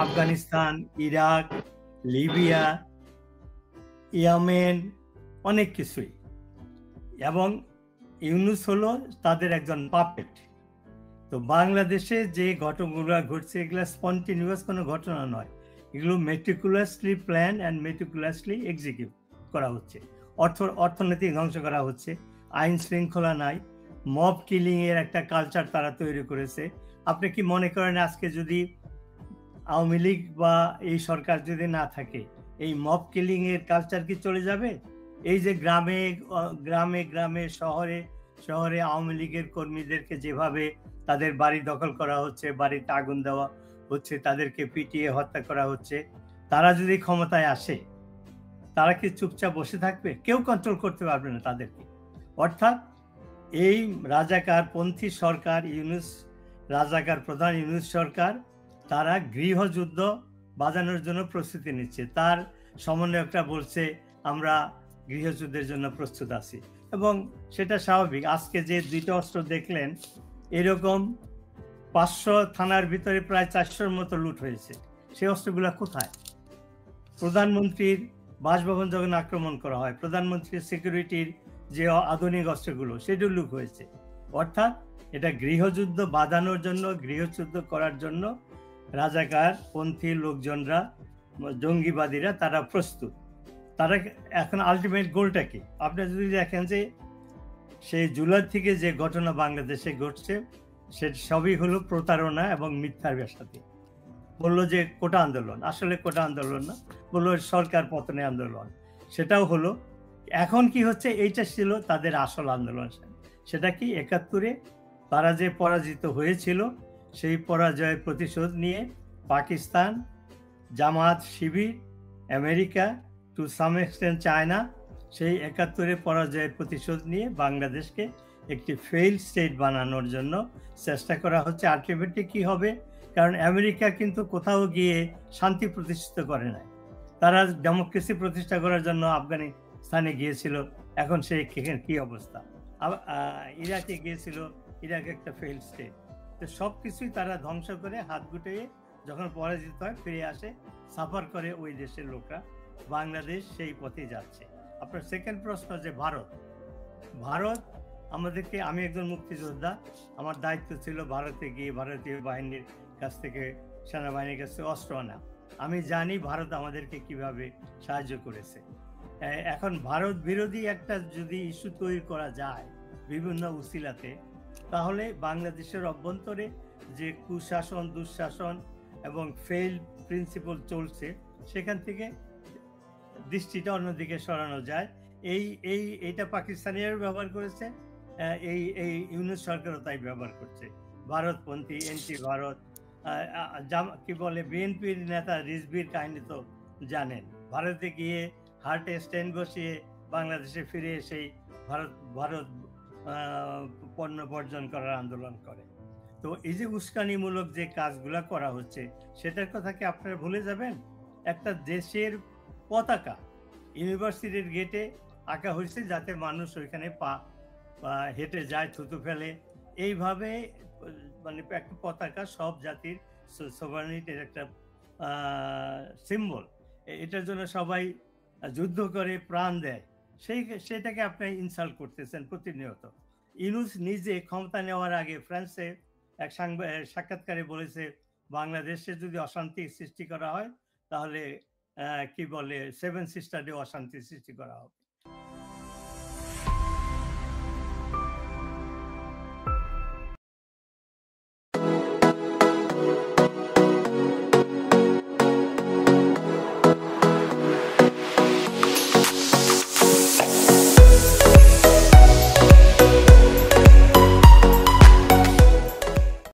Afghanistan, Iraq, Libya, Yemen, অনেক কিছুই। এবং ইউনূস হলো তাদের একজন পাপেট। তো বাংলাদেশে যে ঘটনাগুলো ঘটছে এগুলো স্পন্টেনিয়াস কোনো ঘটনা নয়, এগুলো meticulously plan and meticulously execute করা হচ্ছে। অর্থনীতি ধ্বংস করা হচ্ছে, আইন শৃঙ্খলা নাই, মব কিলিং এর একটা কালচার তারা তৈরি করেছে। আপনি কি মনে করেন আজকে যদি আওয়ামী লীগ বা এই সরকার যদি না থাকে, এই মব কিলিং এর কালচার কি চলে যাবে? এই যে গ্রামে গ্রামে গ্রামে শহরে শহরে আওয়ামী লীগের কর্মীদেরকে যেভাবে তাদের বাড়ি দখল করা হচ্ছে, বাড়িতে আগুন দেওয়া হচ্ছে, তাদেরকে পিটিয়ে হত্যা করা হচ্ছে, তারা যদি ক্ষমতায় আসে তারা কি চুপচাপ বসে থাকবে? কেউ কন্ট্রোল করতে পারবে না তাদেরকে। অর্থাৎ এই রাজাকারপন্থী সরকার, ইউনূস রাজাকার প্রধান ইউনূস সরকার, তারা গৃহযুদ্ধ বাজানোর জন্য প্রস্তুতি নিচ্ছে। তার সমন্বয়করা বলছে আমরা গৃহযুদ্ধের জন্য প্রস্তুত আছি, এবং সেটা স্বাভাবিক। আজকে যে 2টা অস্ত্র দেখলেন, এরকম 500 থানার ভিতরে প্রায় 400-র মতো লুট হয়েছে। সেই অস্ত্রগুলো কোথায়? প্রধানমন্ত্রীর বাসভবন যখন আক্রমণ করা হয়, প্রধানমন্ত্রীর সিকিউরিটির যে আধুনিক অস্ত্রগুলো সেগুলো লুট হয়েছে। অর্থাৎ এটা গৃহযুদ্ধ বাঁধানোর জন্য, গৃহযুদ্ধ করার জন্য রাজাকার পন্থী লোকজনরা, জঙ্গিবাদীরা তারা প্রস্তুত। তারা এখন আলটিমেট গোলটা কি? আপনি যদি দেখেন যে সেই জুলাই থেকে যে ঘটনা বাংলাদেশে ঘটছে, সে সবই হলো প্রতারণা এবং মিথ্যার সাথে। বললো যে কোটা আন্দোলন, আসলে কোটা আন্দোলন না, বললো সরকার পতনে আন্দোলন। সেটাও হলো। এখন কি হচ্ছে, এইটা ছিল তাদের আসল আন্দোলন। সেটা কি 71-এ তারা যে পরাজিত হয়েছিল, সেই পরাজয়ের প্রতিশোধ নিয়ে Pakistan, Jamaat, Shibir, America, to some extent China, সেই 71-এ পরাজয়ের প্রতিশোধ নিয়ে বাংলাদেশকে একটি ফেইল স্টেট বানানোর জন্য চেষ্টা করা হচ্ছে। আলটিমেটলি কি হবে? কারণ আমেরিকা কিন্তু কোথাও গিয়ে শান্তি প্রতিষ্ঠিত করে নাই, তারা ডেমোক্রেসি প্রতিষ্ঠা করার জন্য আফগানিস্তানে গিয়েছিল, এখন সেই কি অবস্থা। ইরাকে গিয়েছিল, ইরাক একটা ফেইল স্টেট। তো সব কিছুই তারা ধ্বংস করে হাত গুটিয়ে যখন পরাজিত হয় ফিরে আসে, সাফার করে ওই দেশের লোকরা। বাংলাদেশ সেই পথে যাচ্ছে। আপনার সেকেন্ড প্রশ্ন যে ভারত আমাদেরকে, আমি একজন মুক্তিযোদ্ধা, আমার দায়িত্ব ছিল ভারতে গিয়ে ভারতীয় বাহিনীর কাছ থেকে, সেনাবাহিনীর কাছ থেকে অস্ত্র আনা। আমি জানি ভারত আমাদেরকে কিভাবে সাহায্য করেছে। এখন ভারত বিরোধী একটা যদি ইস্যু তৈরি করা যায় বিভিন্ন উসিলাতে, তাহলে বাংলাদেশের অভ্যন্তরে যে কুশাসন, দুঃশাসন এবং ফেইল প্রিন্সিপাল চলছে, সেখান থেকে দৃষ্টিটা অন্যদিকে সরানো যায়। এইটা পাকিস্তানিরাও ব্যবহার করেছে, এই ইউনূস সরকারও তাই ব্যবহার করছে। ভারতপন্থী, এনটি ভারত, কি বলে, বিএনপির নেতা রিজভির কাহিনী তো জানেন। ভারতে গিয়ে হার্টে স্টেন্ট বসিয়ে বাংলাদেশে ফিরে এসেই ভারত পণ্য বর্জন করার আন্দোলন করে। তো এই যে উস্কানিমূলক যে কাজগুলা করা হচ্ছে, সেটার কথা কি আপনারা ভুলে যাবেন? একটা দেশের পতাকা ইউনিভার্সিটির গেটে আঁকা হয়েছে যাতে মানুষ ওইখানে হেঁটে যায়, থুতু ফেলে। এইভাবে মানে একটা পতাকা সব জাতির সভার্নিটির একটা সিম্বল। এটার জন্য সবাই যুদ্ধ করে প্রাণ দেয়, সেটাকে আপনি ইনসাল্ট করতেছেন প্রতিনিয়ত। ইউনূস নিজে ক্ষমতা নেওয়ার আগে ফ্রান্সে এক সাক্ষাৎকারে বলেছে, বাংলাদেশে যদি অশান্তি সৃষ্টি করা হয় তাহলে কি বলে 7 সিস্টারে অশান্তি সৃষ্টি করা হবে।